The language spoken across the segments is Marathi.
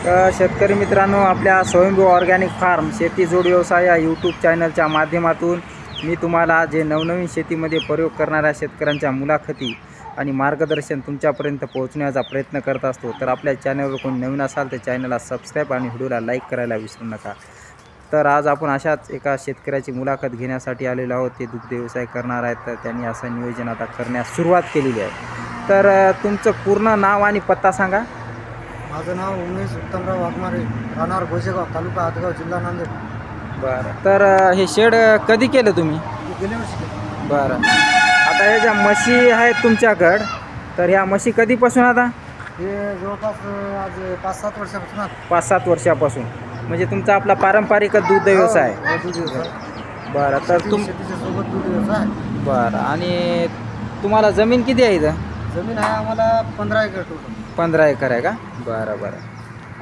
शेतकरी मित्रांनो, आपल्या स्वयंभू ऑर्गॅनिक फार्म शेती जोड व्यवसाय या यूट्यूब चॅनलच्या माध्यमातून मी तुम्हाला जे नवनवीन शेतीमध्ये प्रयोग करणाऱ्या शेतकऱ्यांच्या मुलाखती आणि मार्गदर्शन तुमच्यापर्यंत पोहोचण्याचा प्रयत्न करत असतो। तर आपल्या चॅनलवर कोणी नवीन असाल तर चॅनलला सबस्क्राईब आणि व्हिडिओला लाईक करायला विसरू नका। तर आज आपण अशाच एका शेतकऱ्याची मुलाखत घेण्यासाठी आलेलो आहोत। ते दुग्ध व्यवसाय करणार आहेत, तर त्यांनी असं नियोजन आता करण्यास सुरुवात केलेली आहे। तर तुमचं पूर्ण नाव आणि पत्ता सांगा। माझं नाव उमेश उत्तमराव वाघमारे, राहणार गोसेगाव, तालुका हातगाव, जिल्हा नांदेड। बरं, तर हे शेड कधी केलं तुम्ही? गेल्या वर्षी केलं। बरं, आता हे ज्या म्हशी आहेत तुमच्याकडं, तर ह्या म्हशी कधीपासून आता? हे जवळपास आज 5-7 वर्षापासून। 5-7 वर्षापासून, म्हणजे तुमचा आपला पारंपरिक दूध व्यवसाय आहे। दूध व्यवसाय। बरं, तर शेतीच्या सोबत दूध व्यवसाय। बरं, आणि तुम्हाला जमीन किती आहे इथं? जमीन आहे आम्हाला 15 एकर टोटल। 15 एकर आहे का? बरं बरं।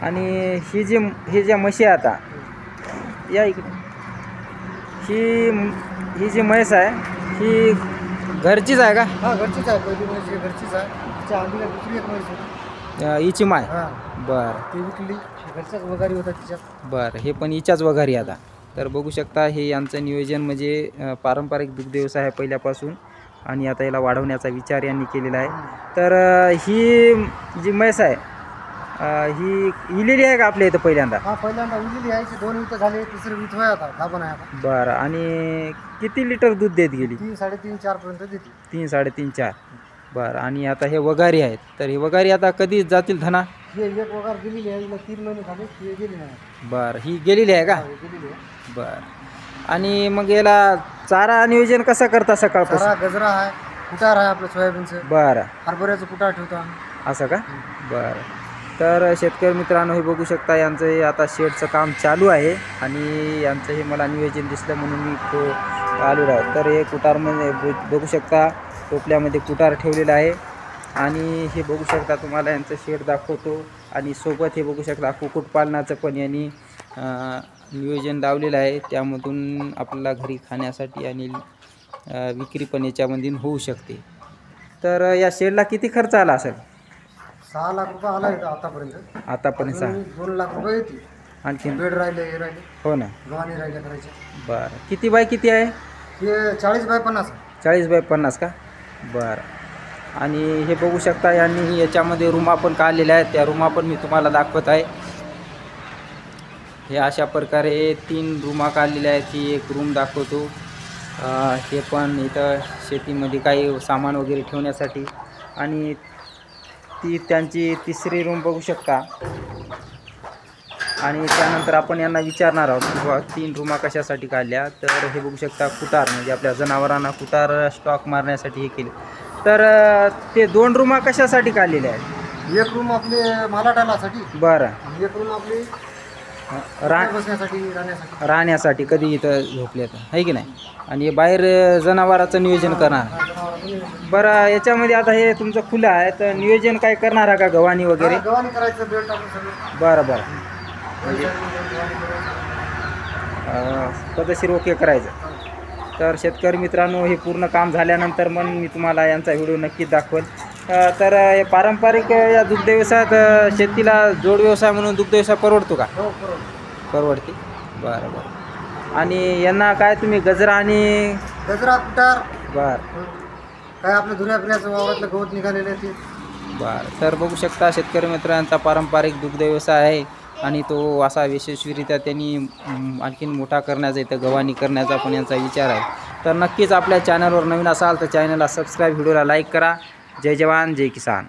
आणि ही ज्या म्हशी आहे आता, या इकडे, ही जी म्हैस आहे ही घरचीच आहे का? हां, घरचीच आहे। पहिली म्हैस घरचीच आहे। तिच्या आधीला दुसरी एक म्हैस होती, हिची माय? हां बरं, ती विकली। घरच्याच वगारी होता तिच्या। बरं, हे पण हिच्याच वघारी आता। तर बघू शकता, हे यांचं नियोजन म्हणजे पारंपरिक दुग्ध व्यवसाय आहे पहिल्यापासून, आणि आता याला वाढवण्याचा विचार यांनी केलेला आहे। तर ही जी म्हैस आहे ही इलेली आहे का आपल्या इथं पहिल्यांदा? हां, पहिल्यांदा उरलेली आहे। 2 वित झाले, तिसरी वित होय आता गाभण आहे आता। बरं, आणि किती लिटर दूध देत गेली? 3, 3.5, 4 पर्यंत देते। 3, 3.5, 4। बरं, आणि आता हे वघारी आहेत, तर हे वघारी आता कधी जातील धना? हे एक वगार गेलेली आहे, 3 महिने झाले ती गेली नाही। बरं, ही गेलेली आहे का? गेलेली आहे। बरं, आणि मग याला चारा नियोजन कसं करता सकाळपासून? सारा गजरा आहे, कुटार आहे आपलं सोयाबीनचं। बरं, हरभऱ्याचं कुटार ठेवतो आम्ही। असं का? बरं, तर शेतकरी मित्रांनो, हे बघू शकता, यांचं हे आता शेडचं काम चालू आहे, आणि यांचं हे मला नियोजन दिसलं म्हणून मी आलेलो आहे। तर हे कुटारमध्ये बघू शकता, टोपल्यामध्ये कुटार ठेवलेला आहे, आणि हे बघू शकता, तुम्हाला यांचं शेड दाखवतो। आणि सोबत हे बघू शकता, कुक्कुटपालनाचं पण यांनी नियोजन लावलेलं आहे, त्यामधून आपल्याला घरी खाण्यासाठी आणि विक्री पण याच्यामधून होऊ शकते। तर या शेडला किती खर्च आला असेल? 6 लाख रुपये आला आहे आतापर्यंत। आतापर्यंत 2 लाख रुपये येते। आणखी? बेड राहिले, हे राहिले, हो ना, गव्हाणी राहिले करायचे। बरं, किती बाय किती आहे? हे 40 बाय 50। 40 बाय 50 का? बरं, आणि हे बघू शकता, यांनी याच्यामध्ये रूमा पण काढलेल्या आहेत, त्या रूमा पण मी तुम्हाला दाखवत आहे। हे अशा प्रकारे 3 रूमा काढलेल्या आहेत, ही एक रूम दाखवतो। हे पण इथं शेतीमध्ये काही सामान वगैरे ठेवण्यासाठी, आणि ती त्यांची तिसरी रूम बघू शकता। आणि त्यानंतर आपण यांना विचारणार आहोत की बाबा 3 रूमा कशासाठी काढल्या? तर हे बघू शकता, कुटार म्हणजे आपल्या जनावरांना कुटार स्टॉक मारण्यासाठी हे केले। तर ते 2 रूमा कशासाठी काढलेल्या आहेत? एक रूम आपले मालाटालासाठी। बरं, एक रूम आपली बसण्यासाठी, राहण्यासाठी, कधी इथं झोपले तर, आहे की नाही? आणि हे बाहेर जनावराचं नियोजन करणार। बरं, याच्यामध्ये आता हे तुमचं खुलं आहे, तर नियोजन काय करणार आहे का, गव्हाणी वगैरे? गव्हाणी करायचं, बेल्ट टाकून सगळं। बरं बरं, म्हणजे पद्धतशीर ओके करायचं। तर शेतकरी मित्रांनो, हे पूर्ण काम झाल्यानंतर मग मी तुम्हाला यांचा व्हिडिओ नक्कीच दाखवेल। तर हे पारंपरिक या दुग्ध व्यवसायात शेतीला जोड व्यवसाय म्हणून दुग्ध व्यवसाय परवडतो का? हो, परवडते। बरं बरं, आणि यांना काय तुम्ही गजरा आणि गजरा, कुटार, बरं, काय आपलं धुऱ्या वावरातलं गवत निघालेलं आहे ते। बरं, तर बघू शकता शेतकरी मित्रांचा पारंपरिक दुग्ध व्यवसाय आहे, आणि तो असा यशस्वीरित्या त्यांनी आणखीन मोठा करण्याचा, इथं गव्हाणी करण्याचा पण यांचा विचार आहे। तर नक्कीच आपल्या चॅनलवर नवीन असाल तर चॅनलला सबस्क्राईब, व्हिडिओला लाईक करा। जय जवान, जय किसान।